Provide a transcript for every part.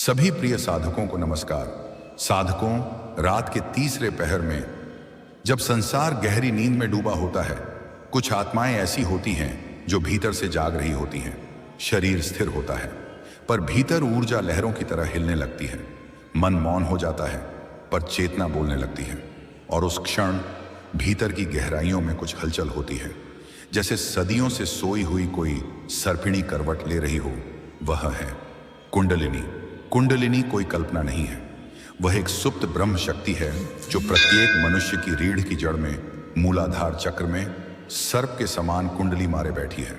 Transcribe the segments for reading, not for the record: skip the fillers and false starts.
सभी प्रिय साधकों को नमस्कार। साधकों, रात के तीसरे पहर में जब संसार गहरी नींद में डूबा होता है, कुछ आत्माएं ऐसी होती हैं जो भीतर से जाग रही होती हैं। शरीर स्थिर होता है, पर भीतर ऊर्जा लहरों की तरह हिलने लगती है। मन मौन हो जाता है, पर चेतना बोलने लगती है। और उस क्षण भीतर की गहराइयों में कुछ हलचल होती है, जैसे सदियों से सोई हुई कोई सर्पिणी करवट ले रही हो। वह है कुंडलिनी। कुंडलिनी कोई कल्पना नहीं है, वह एक सुप्त ब्रह्म शक्ति है जो प्रत्येक मनुष्य की रीढ़ की जड़ में, मूलाधार चक्र में सर्प के समान कुंडली मारे बैठी है।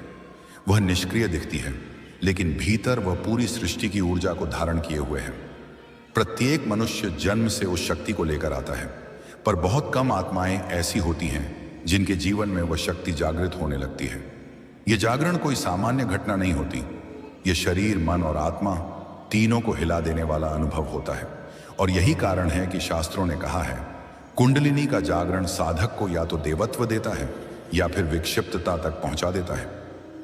वह निष्क्रिय दिखती है, लेकिन भीतर वह पूरी सृष्टि की ऊर्जा को धारण किए हुए है। प्रत्येक मनुष्य जन्म से उस शक्ति को लेकर आता है, पर बहुत कम आत्माएं ऐसी होती हैं जिनके जीवन में वह शक्ति जागृत होने लगती है। यह जागरण कोई सामान्य घटना नहीं होती। यह शरीर, मन और आत्मा तीनों को हिला देने वाला अनुभव होता है। और यही कारण है कि शास्त्रों ने कहा है, कुंडलिनी का जागरण साधक को या तो देवत्व देता है या फिर विक्षिप्तता तक पहुंचा देता है।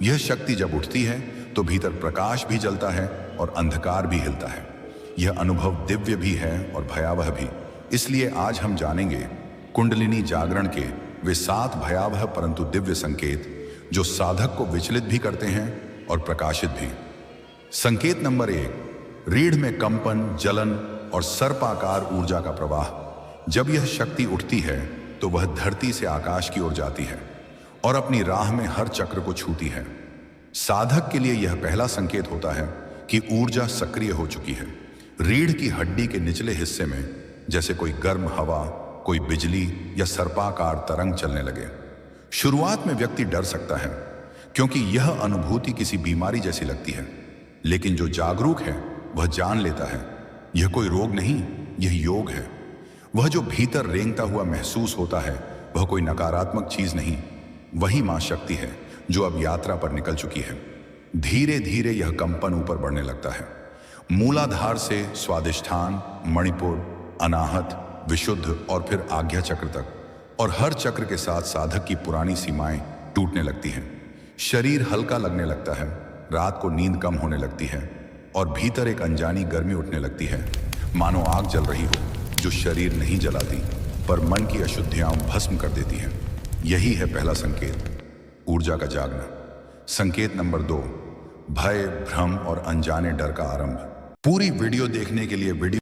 यह शक्ति जब उठती है तो भीतर प्रकाश भी जलता है और अंधकार भी हिलता है। यह अनुभव दिव्य भी है और भयावह भी। इसलिए आज हम जानेंगे कुंडलिनी जागरण के वे 7 भयावह परंतु दिव्य संकेत, जो साधक को विचलित भी करते हैं और प्रकाशित भी। संकेत नंबर 1, रीढ़ में कंपन, जलन और सर्पाकार ऊर्जा का प्रवाह। जब यह शक्ति उठती है तो वह धरती से आकाश की ओर जाती है और अपनी राह में हर चक्र को छूती है। साधक के लिए यह पहला संकेत होता है कि ऊर्जा सक्रिय हो चुकी है। रीढ़ की हड्डी के निचले हिस्से में जैसे कोई गर्म हवा, कोई बिजली या सर्पाकार तरंग चलने लगे। शुरुआत में व्यक्ति डर सकता है, क्योंकि यह अनुभूति किसी बीमारी जैसी लगती है। लेकिन जो जागरूक है वह जान लेता है, यह कोई रोग नहीं, यह योग है। वह जो भीतर रेंगता हुआ महसूस होता है, वह कोई नकारात्मक चीज नहीं, वही मां शक्ति है जो अब यात्रा पर निकल चुकी है। धीरे धीरे यह कंपन ऊपर बढ़ने लगता है, मूलाधार से स्वादिष्ठान, मणिपुर, अनाहत, विशुद्ध और फिर आज्ञा चक्र तक। और हर चक्र के साथ साधक की पुरानी सीमाएं टूटने लगती हैं। शरीर हल्का लगने लगता है, रात को नींद कम होने लगती है और भीतर एक अनजानी गर्मी उठने लगती है, मानो आग जल रही हो जो शरीर नहीं जलाती पर मन की अशुद्धियां भस्म कर देती हैं। यही है पहला संकेत, ऊर्जा का जागना। संकेत नंबर 2, भय, भ्रम और अनजाने डर का आरंभ। पूरी वीडियो देखने के लिए वीडियो